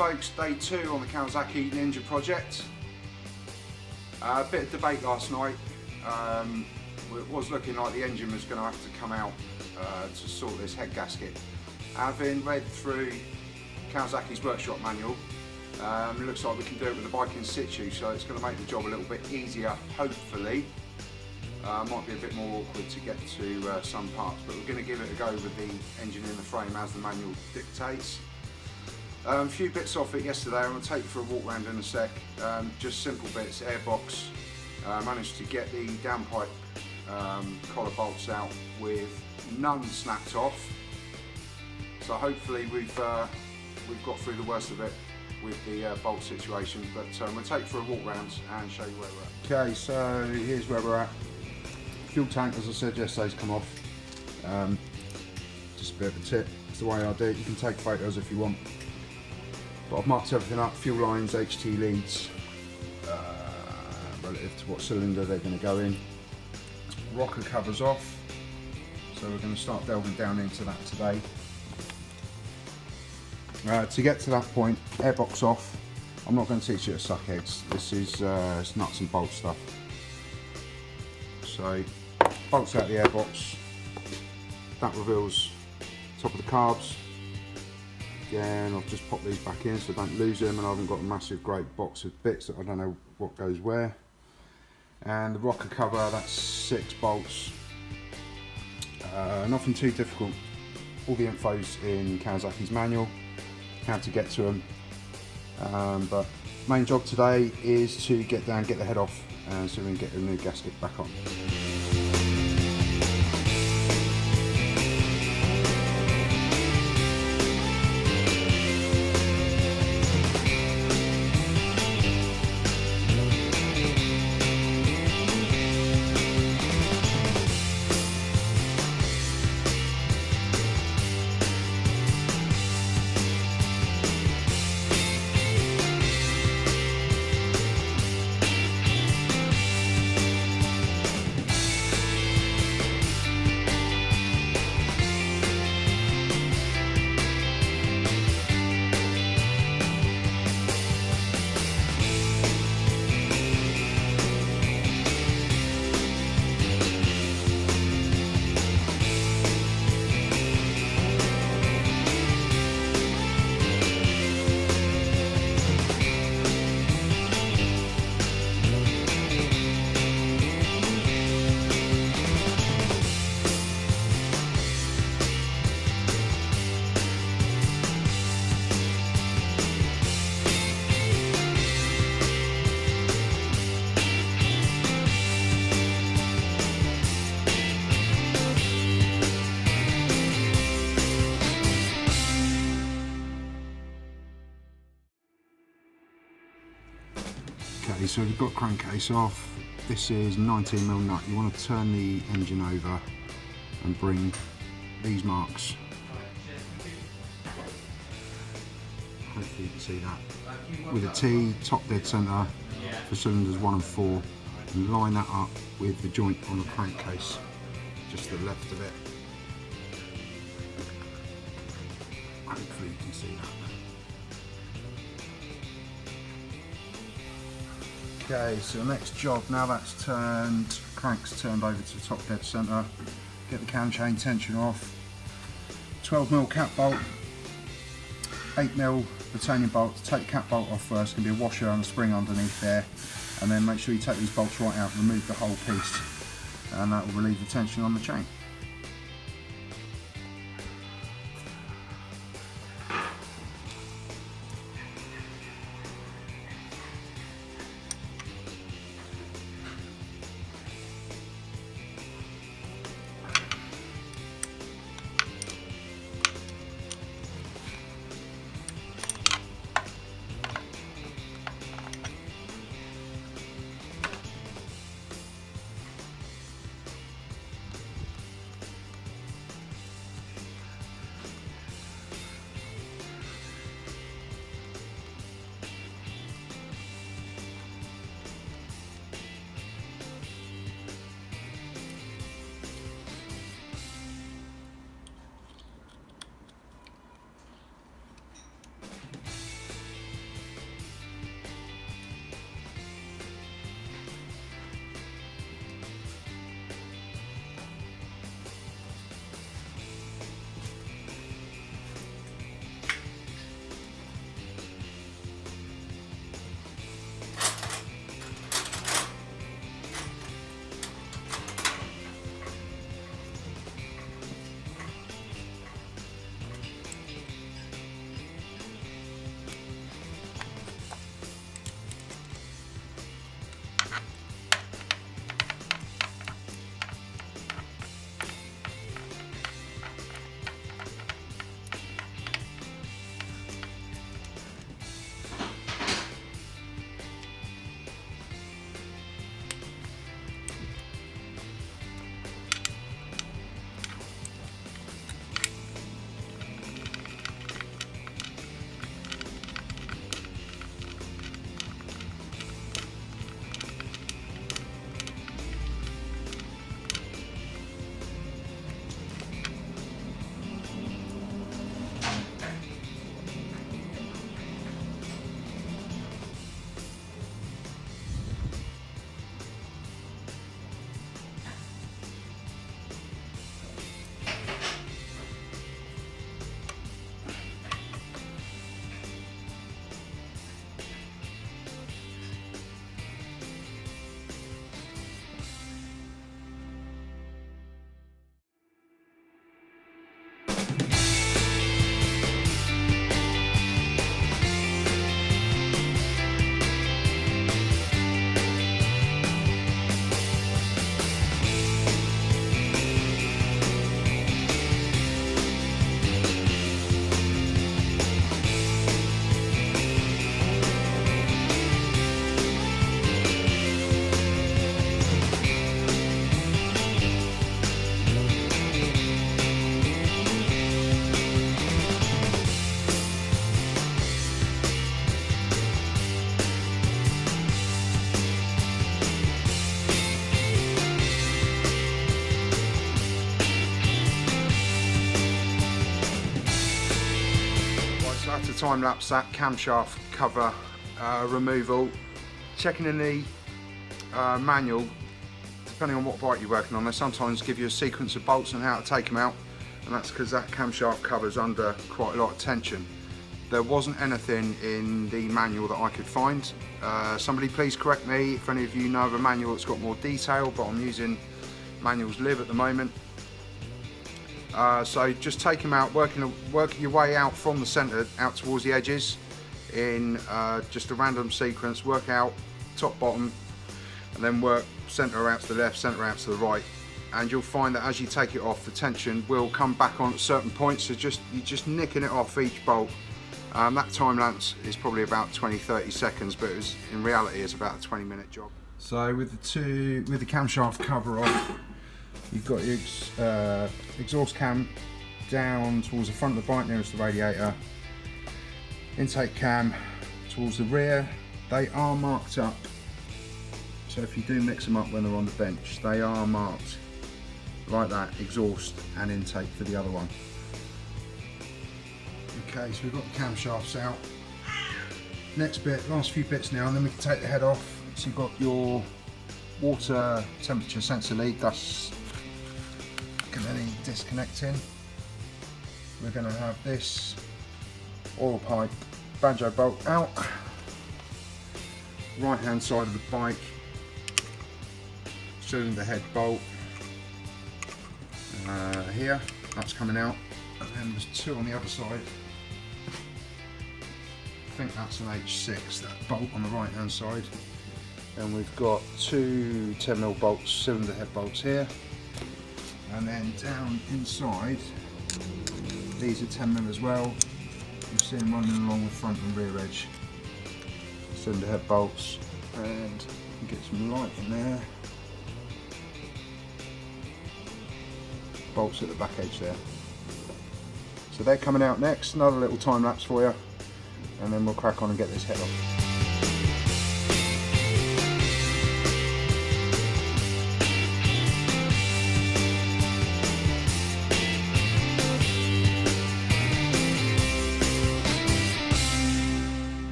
folks, day 2 on the Kawasaki Ninja project. A bit of debate last night. It was looking like the engine was going to have to come out to sort this head gasket. Having read through Kawasaki's workshop manual, it looks like we can do it with the bike in situ, so it's going to make the job a little bit easier, hopefully. Might be a bit more awkward to get to some parts, but we're going to give it a go with the engine in the frame as the manual dictates. A few bits off it yesterday. I'm going to take you for a walk around in a sec. Just simple bits, airbox. Managed to get the downpipe collar bolts out with none snapped off. So hopefully we've got through the worst of it with the bolt situation. But we'll take you for a walk round and show you where we're at. Okay, so here's where we're at. Fuel tank, as I said yesterday's come off. Just a bit of a tip. It's the way I do it. You can take photos if you want. But I've marked everything up, fuel lines, HT leads, relative to what cylinder they're going to go in. Rocker covers off, so we're going to start delving down into that today. To get to that point, airbox off. I'm not going to teach you to suck eggs. This is it's nuts and bolts stuff. So, bolts out the airbox. That reveals top of the carbs. Again, I've just popped these back in so I don't lose them, and I haven't got a massive great box of bits that I don't know what goes where. And the rocker cover, that's 6 bolts. Nothing too difficult. All the info's in Kawasaki's manual, how to get to them. But main job today is to get down, get the head off, so we can get the new gasket back on. Okay, so we've got crankcase off. This is 19mm nut. You want to turn the engine over and bring these marks. Hopefully you can see that. With a T, top dead centre for cylinders 1 and 4, and line that up with the joint on the crankcase, just to the left of it. Hopefully you can see that. Okay, so the next job, now that's turned, crank's turned over to the top dead centre, get the cam chain tension off, 12mm cap bolt, 8mm retaining bolt. To take the cap bolt off first, going to be a washer and a spring underneath there, and then make sure you take these bolts right out, remove the whole piece, and that will relieve the tension on the chain. time-lapse that camshaft cover removal, checking in the manual. Depending on what bike you're working on, they sometimes give you a sequence of bolts and how to take them out, and that's because that camshaft cover's under quite a lot of tension. There wasn't anything in the manual that I could find. Somebody please correct me if any of you know of a manual that's got more detail, but I'm using manuals live at the moment. So just take them out, working your way out from the centre out towards the edges in just a random sequence. Work out top, bottom, and then work centre out to the left, centre out to the right, and you'll find that as you take it off, the tension will come back on at certain points. So you're just nicking it off each bolt. That time lapse is probably about 20-30 seconds, but in reality it's about a 20-minute job. So with the camshaft cover off, you've got your exhaust cam down towards the front of the bike nearest the radiator, intake cam towards the rear. They are marked up, so if you do mix them up when they're on the bench, they are marked like that, exhaust and intake for the other one. Okay, so we've got the camshafts out. Next bit, last few bits now, and then we can take the head off. So you've got your water temperature sensor lead, that's going to need disconnecting. We're going to have this oil pipe banjo bolt out. Right hand side of the bike, cylinder head bolt here, that's coming out, and then there's two on the other side. I think that's an H6, that bolt on the right hand side. Then we've got two 10mm bolts, cylinder head bolts here, and then down inside these are 10mm as well. You see them running along the front and rear edge. Cylinder head bolts, and get some light in there. Bolts at the back edge there. So they're coming out next. Another little time lapse for you, and then we'll crack on and get this head off.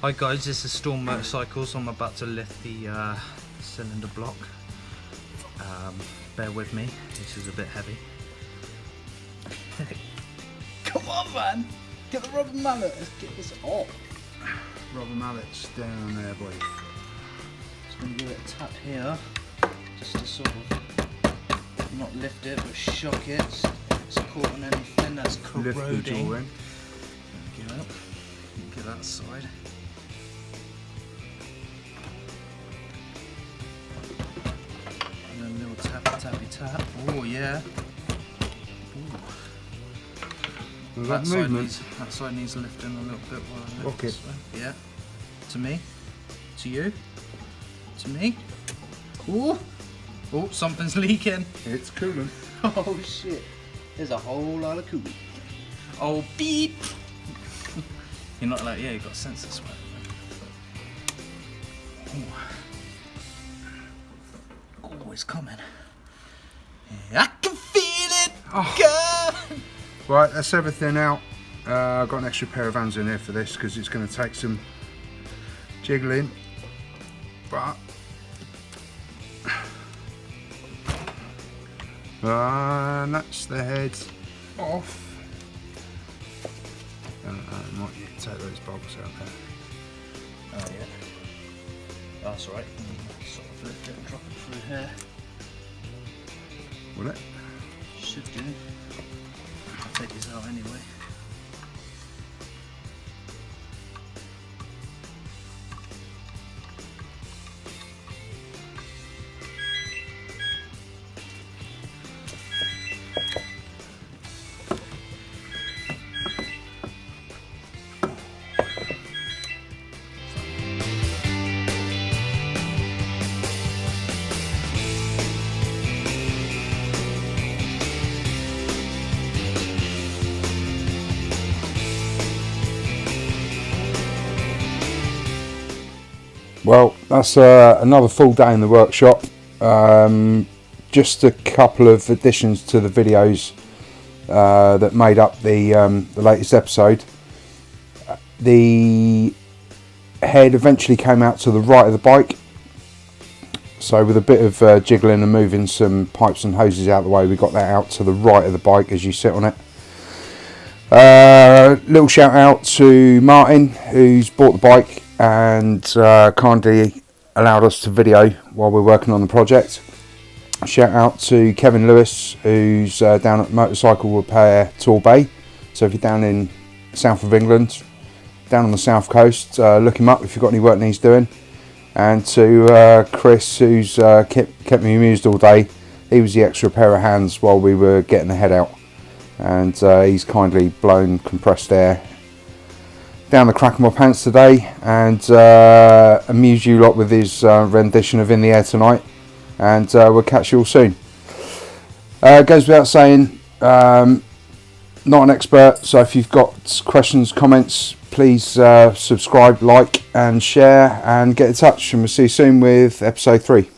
Hi guys, this is Storm Motorcycles. I'm about to lift the cylinder block. Bear with me, this is a bit heavy. Come on man, get the rubber mallet, let's get this off. Rubber mallet's down there, boy. Just going to give it a tap here, just to sort of not lift it but shock it. If it's caught on anything that's corroding. Lift the jaw in. There we go. Get that side. Tappy tap. Oh yeah. Ooh. That side needs lifting a little bit while I lift this way. Yeah. To me. To you. To me. Ooh. Oh, something's leaking. It's coolant. Oh shit. There's a whole lot of coolant. Oh beep. You're not like, yeah, you've got sensors. Oh, it's coming. I can feel it. Oh. Right, that's everything out. I've got an extra pair of hands in here for this because it's going to take some jiggling. But and that's the head off. I might need to take those bolts out there. Oh yeah. That's right. Sort of lift it and drop it through here. Will it? Should do. I'll take this out anyway. Well, that's another full day in the workshop. Just a couple of additions to the videos that made up the latest episode. The head eventually came out to the right of the bike, so with a bit of jiggling and moving some pipes and hoses out of the way, we got that out to the right of the bike as you sit on it. Little shout out to Martin, who's bought the bike and kindly allowed us to video while we're working on the project. Shout out to Kevin Lewis, who's down at Motorcycle Repair Torbay. So if you're down in south of England, down on the south coast, look him up if you've got any work needs doing. And to Chris, who's kept me amused all day. He was the extra pair of hands while we were getting the head out, and he's kindly blown compressed air down the crack of my pants today and amused you lot with his rendition of In the Air Tonight. And we'll catch you all soon. Goes without saying, not an expert, so if you've got questions, comments, please subscribe, like and share and get in touch, and we'll see you soon with episode 3.